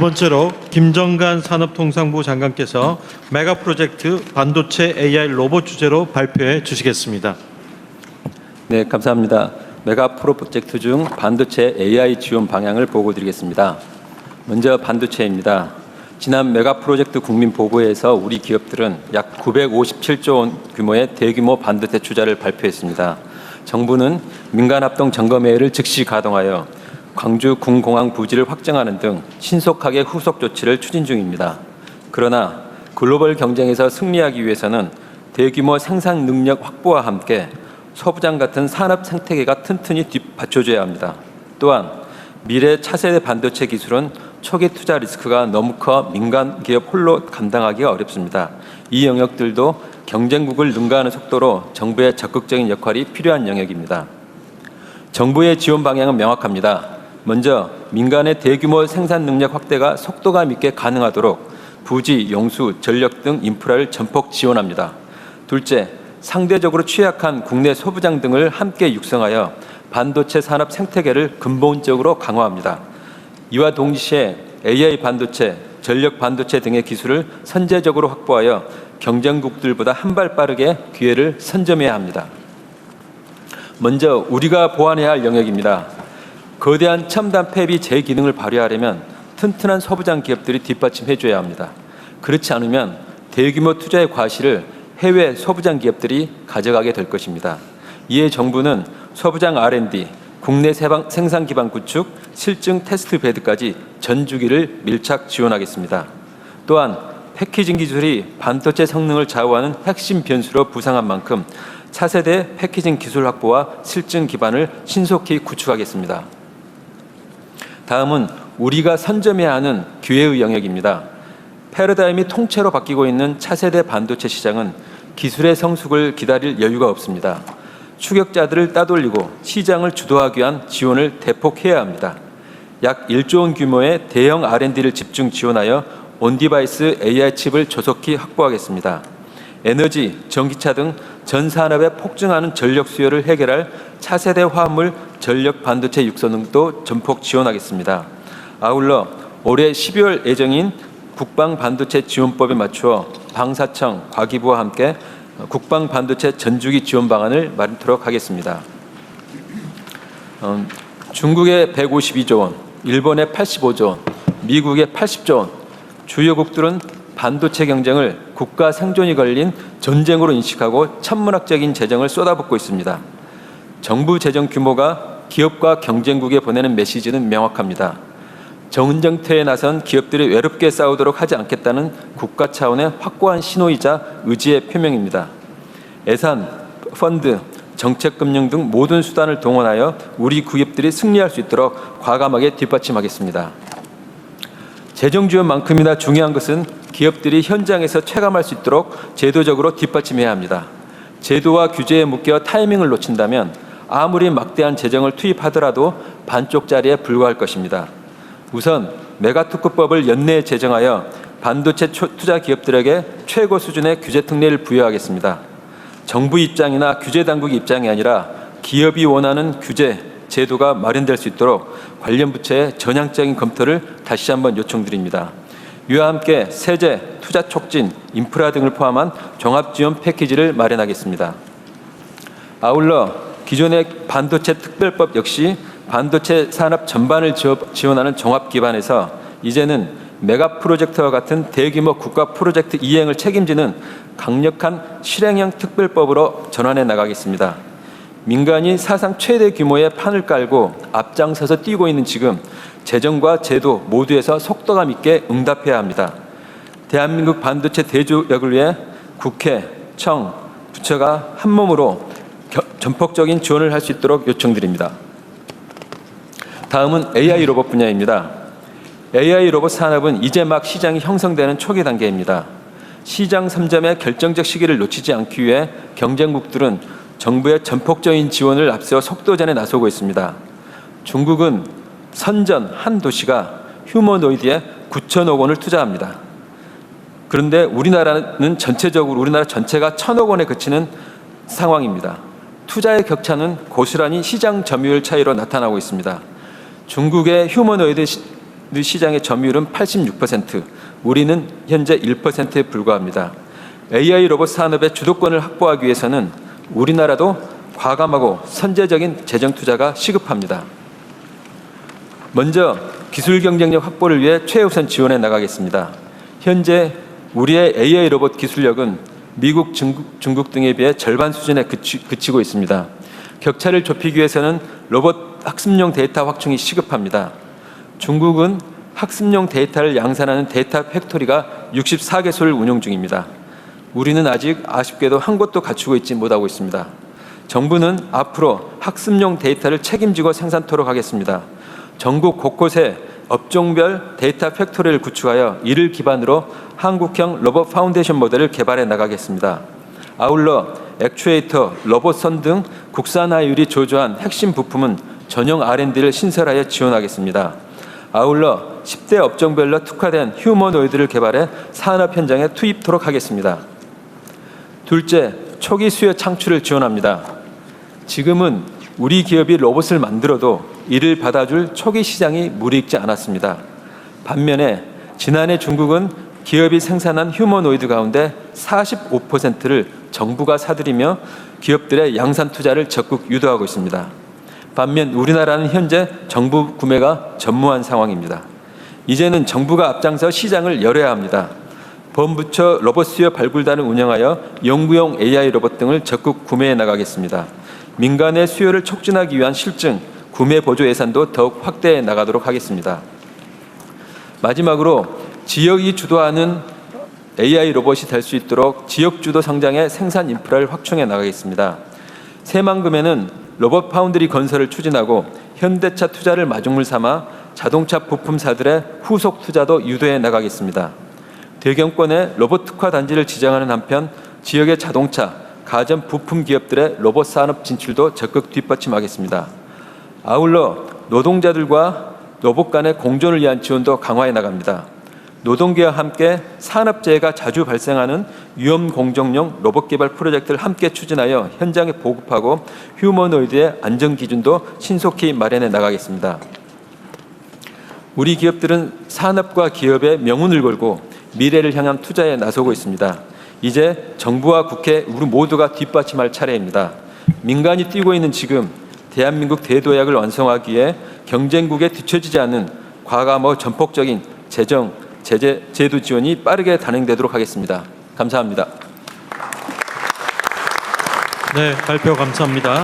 번째로 김정관 산업통상부 장관께서 메가 프로젝트 반도체 AI 로봇 주제로 발표해 주시겠습니다. 네, 감사합니다. 메가 프로젝트 중 반도체 AI 지원 방향을 보고드리겠습니다. 먼저 반도체입니다. 지난 메가 프로젝트 국민 보고에서 우리 기업들은 약 957조 원 규모의 대규모 반도체 투자를 발표했습니다. 정부는 민간합동 점검회의를 즉시 가동하여 광주 군공항 부지를 확정하는 등 신속하게 후속 조치를 추진 중입니다. 그러나 글로벌 경쟁에서 승리하기 위해서는 대규모 생산 능력 확보와 함께 소부장 같은 산업 생태계가 튼튼히 뒷받쳐줘야 합니다. 또한 미래 차세대 반도체 기술은 초기 투자 리스크가 너무 커 민간 기업 홀로 감당하기가 어렵습니다. 이 영역들도 경쟁국을 능가하는 속도로 정부의 적극적인 역할이 필요한 영역입니다. 정부의 지원 방향은 명확합니다. 먼저 민간의 대규모 생산 능력 확대가 속도감 있게 가능하도록 부지, 용수, 전력 등 인프라를 전폭 지원합니다. 둘째, 상대적으로 취약한 국내 소부장 등을 함께 육성하여 반도체 산업 생태계를 근본적으로 강화합니다. 이와 동시에 AI 반도체, 전력 반도체 등의 기술을 선제적으로 확보하여 경쟁국들보다 한 발 빠르게 기회를 선점해야 합니다. 먼저 우리가 보완해야 할 영역입니다. 거대한 첨단 팹이 제 기능을 발휘하려면 튼튼한 소부장 기업들이 뒷받침해줘야 합니다. 그렇지 않으면 대규모 투자의 과실을 해외 소부장 기업들이 가져가게 될 것입니다. 이에 정부는 소부장 R&D, 국내 생산 기반 구축, 실증 테스트 베드까지 전 주기를 밀착 지원하겠습니다. 또한 패키징 기술이 반도체 성능을 좌우하는 핵심 변수로 부상한 만큼 차세대 패키징 기술 확보와 실증 기반을 신속히 구축하겠습니다. 다음은 우리가 선점해야 하는 기회의 영역입니다. 패러다임이 통째로 바뀌고 있는 차세대 반도체 시장은 기술의 성숙을 기다릴 여유가 없습니다. 추격자들을 따돌리고 시장을 주도하기 위한 지원을 대폭해야 합니다. 약 1조 원 규모의 대형 R&D를 집중 지원하여 온디바이스 AI 칩을 조속히 확보하겠습니다. 에너지, 전기차 등 전 산업에 폭증하는 전력 수요를 해결할 차세대 화물 전력 반도체 육성 등도 전폭 지원하겠습니다. 아울러 올해 12월 예정인 국방 반도체 지원법에 맞추어 방사청, 과기부와 함께 국방 반도체 전주기 지원 방안을 마련토록 하겠습니다. 중국의 152조 원, 일본의 85조 원, 미국의 80조 원, 주요국들은 반도체 경쟁을 국가 생존이 걸린 전쟁으로 인식하고 천문학적인 재정을 쏟아붓고 있습니다. 정부 재정 규모가 기업과 경쟁국에 보내는 메시지는 명확합니다. 정은정퇴에 나선 기업들이 외롭게 싸우도록 하지 않겠다는 국가 차원의 확고한 신호이자 의지의 표명입니다. 예산, 펀드, 정책금융 등 모든 수단을 동원하여 우리 기업들이 승리할 수 있도록 과감하게 뒷받침하겠습니다. 재정 지원만큼이나 중요한 것은 기업들이 현장에서 체감할 수 있도록 제도적으로 뒷받침해야 합니다. 제도와 규제에 묶여 타이밍을 놓친다면 아무리 막대한 재정을 투입하더라도 반쪽짜리에 불과할 것입니다. 우선 메가특구법을 연내에 제정하여 반도체 투자 기업들에게 최고 수준의 규제 특례를 부여하겠습니다. 정부 입장이나 규제 당국의 입장이 아니라 기업이 원하는 규제, 제도가 마련될 수 있도록 관련 부처의 전향적인 검토를 다시 한번 요청드립니다. 이와 함께 세제, 투자 촉진, 인프라 등을 포함한 종합지원 패키지를 마련하겠습니다. 아울러 기존의 반도체 특별법 역시 반도체 산업 전반을 지원하는 종합 기반에서 이제는 메가 프로젝트와 같은 대규모 국가 프로젝트 이행을 책임지는 강력한 실행형 특별법으로 전환해 나가겠습니다. 민간이 사상 최대 규모의 판을 깔고 앞장서서 뛰고 있는 지금 재정과 제도 모두에서 속도감 있게 응답해야 합니다. 대한민국 반도체 대조력을 위해 국회, 청, 부처가 한몸으로 전폭적인 지원을 할 수 있도록 요청드립니다. 다음은 AI 로봇 분야입니다. AI 로봇 산업은 이제 막 시장이 형성되는 초기 단계입니다. 시장 선점의 결정적 시기를 놓치지 않기 위해 경쟁국들은 정부의 전폭적인 지원을 앞세워 속도전에 나서고 있습니다. 중국은 선전 한 도시가 휴머노이드에 9천억 원을 투자합니다. 그런데 우리나라 전체가 1,000억 원에 그치는 상황입니다. 투자의 격차는 고스란히 시장 점유율 차이로 나타나고 있습니다. 중국의 휴머노이드는 시장의 점유율은 86%, 우리는 현재 1%에 불과합니다. AI 로봇 산업의 주도권을 확보하기 위해서는 우리나라도 과감하고 선제적인 재정 투자가 시급합니다. 먼저 기술 경쟁력 확보를 위해 최우선 지원해 나가겠습니다. 현재 우리의 AI 로봇 기술력은 미국, 중국 등에 비해 절반 수준에 그치고 있습니다. 격차를 좁히기 위해서는 로봇 학습용 데이터 확충이 시급합니다. 중국은 학습용 데이터를 양산하는 데이터 팩토리가 64개소를 운영 중입니다. 우리는 아직 아쉽게도 한 곳도 갖추고 있지 못하고 있습니다. 정부는 앞으로 학습용 데이터를 책임지고 생산토록 하겠습니다. 전국 곳곳에 업종별 데이터 팩토리를 구축하여 이를 기반으로 한국형 로봇 파운데이션 모델을 개발해 나가겠습니다. 아울러 액추에이터, 로봇선 등 국산화율이 조조한 핵심 부품은 전용 R&D를 신설하여 지원하겠습니다. 아울러 10대 업종별로 특화된 휴머노이드를 개발해 산업 현장에 투입토록 하겠습니다. 둘째, 초기 수요 창출을 지원합니다. 지금은 우리 기업이 로봇을 만들어도 이를 받아줄 초기 시장이 무르익지 않았습니다. 반면에 지난해 중국은 기업이 생산한 휴머노이드 가운데 45%를 정부가 사들이며 기업들의 양산 투자를 적극 유도하고 있습니다. 반면 우리나라는 현재 정부 구매가 전무한 상황입니다. 이제는 정부가 앞장서 시장을 열어야 합니다. 범부처 로봇 수요 발굴단을 운영하여 연구용 AI 로봇 등을 적극 구매해 나가겠습니다. 민간의 수요를 촉진하기 위한 실증, 구매 보조 예산도 더욱 확대해 나가도록 하겠습니다. 마지막으로 지역이 주도하는 AI 로봇이 될 수 있도록 지역 주도 성장의 생산 인프라를 확충해 나가겠습니다. 새만금에는 로봇 파운드리 건설을 추진하고 현대차 투자를 마중물 삼아 자동차 부품사들의 후속 투자도 유도해 나가겠습니다. 대경권의 로봇 특화 단지를 지정하는 한편 지역의 자동차, 가전 부품 기업들의 로봇 산업 진출도 적극 뒷받침하겠습니다. 아울러 노동자들과 로봇 간의 공존을 위한 지원도 강화해 나갑니다. 노동계와 함께 산업재해가 자주 발생하는 위험 공정용 로봇 개발 프로젝트를 함께 추진하여 현장에 보급하고 휴머노이드의 안전 기준도 신속히 마련해 나가겠습니다. 우리 기업들은 산업과 기업의 명운을 걸고 미래를 향한 투자에 나서고 있습니다. 이제 정부와 국회 우리 모두가 뒷받침할 차례입니다. 민간이 뛰고 있는 지금 대한민국 대도약을 완성하기 위해 경쟁국에 뒤처지지 않는 과감하고 전폭적인 재정, 제도 지원이 빠르게 단행되도록 하겠습니다. 감사합니다. 네, 발표 감사합니다.